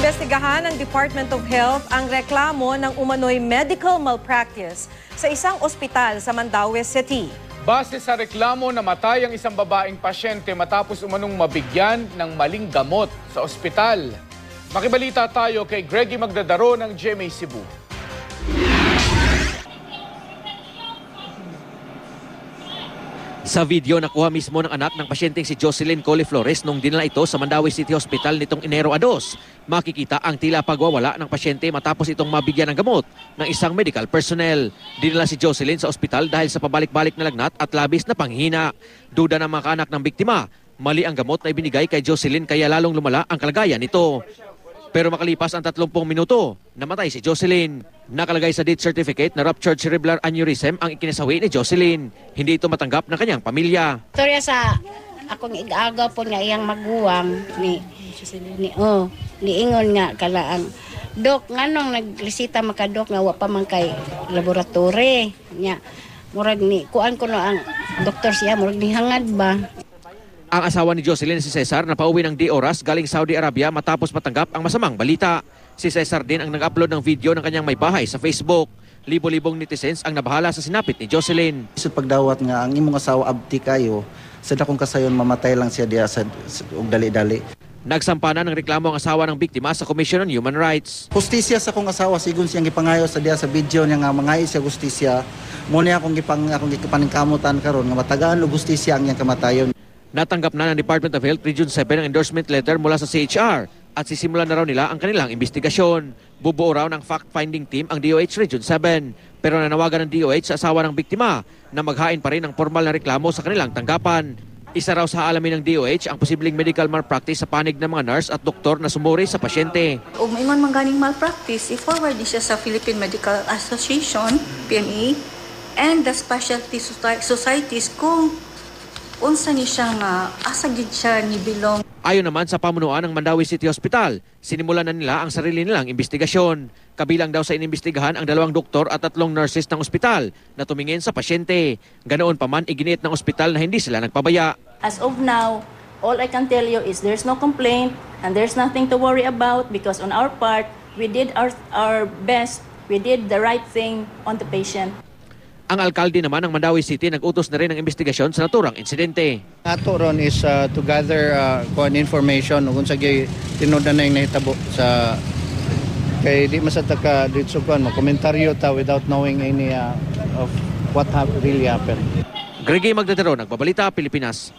Iniimbestigahan ng Department of Health ang reklamo ng umano'y medical malpractice sa isang ospital sa Mandaue City. Base sa reklamo, namatay ang isang babaeng pasyente matapos umanong mabigyan ng maling gamot sa ospital. Makibalita tayo kay Greggy Magdadaro ng GMA Cebu. Sa video, nakuha mismo ng anak ng pasyenteng si Jocelyn Cole Flores nung dinala ito sa Mandaue City Hospital nitong Enero 2. Makikita ang tila pagwawala ng pasyente matapos itong mabigyan ng gamot ng isang medical personnel. Dinala si Jocelyn sa ospital dahil sa pabalik-balik na lagnat at labis na panghihina. Duda ng mga kaanak ng biktima, mali ang gamot na ibinigay kay Jocelyn kaya lalong lumala ang kalagayan nito. Pero makalipas ang 30 minuto, namatay si Jocelyn. Nakalagay sa death certificate na ruptured cerebral aneurysm ang ikinasawi ni Jocelyn. Hindi ito matanggap ng kanyang pamilya. Storya sa akong igaagaw po nga iyang maguwang niingon nga kalaang Dok, nganong naglisita makadok nga wa pa man kay laboratory nya murag ni kuan ko no ang doktor siya murag ni hangad ba. Ang asawa ni Jocelyn, si Cesar, napauwi ng di oras galing Saudi Arabia matapos matanggap ang masamang balita. Si Cesar din ang nag-upload ng video ng kanyang may bahay sa Facebook. Libo-libong netizens ang nabahala sa sinapit ni Jocelyn. Sa pagdawat nga ang imong asawa abdi kayo, sa dakong kasayon mamatay lang siya diya sa dali-dali. Nagsampa na ng reklamo ang asawa ng biktima sa Commission on Human Rights. Hustisya sa kong asawa sigon siyang gipangayo sa diya sa video niya nga mangayo siya hustisya. Muna akong gipaningkamutan karon nga matagaan og hustisya ang iyang kamatayon. Natanggap na ng Department of Health Region 7 ang endorsement letter mula sa CHR at sisimulan na raw nila ang kanilang investigasyon. Bubuo raw ng fact-finding team ang DOH Region 7 pero nanawagan ng DOH sa asawa ng biktima na maghain pa rin ng formal na reklamo sa kanilang tanggapan. Isa raw sa alamin ng DOH ang posibleng medical malpractice sa panig ng mga nurse at doktor na sumuri sa pasyente. Kung maingon man ganing malpractice, i-forward siya sa Philippine Medical Association, PMA, and the specialty societies kung unsa ni siya nga asa gid siya ni bilong. Ayon naman sa pamunuan ng Mandaue City Hospital, sinimulan na nila ang sarili nilang investigasyon. Kabilang daw sa inimbestigahan ang 2 doktor at 3 nurses ng ospital na tumingin sa pasyente. Ganoon pa man, iginiit ng ospital na hindi sila nagpabaya. As of now, all I can tell you is there's no complaint and there's nothing to worry about because on our part, we did our best, we did the right thing on the patient. Ang alkalde naman ng Mandaue City nag-utos na rin ng investigasyon sa naturang insidente. Ato ron is to gather information kung sa tinudan na yung nahitabo sa kay di masataka dito kuan mo komentaryo ta without knowing any of what really happened. Greggy Magdadaro, Nagbabalita, Pilipinas.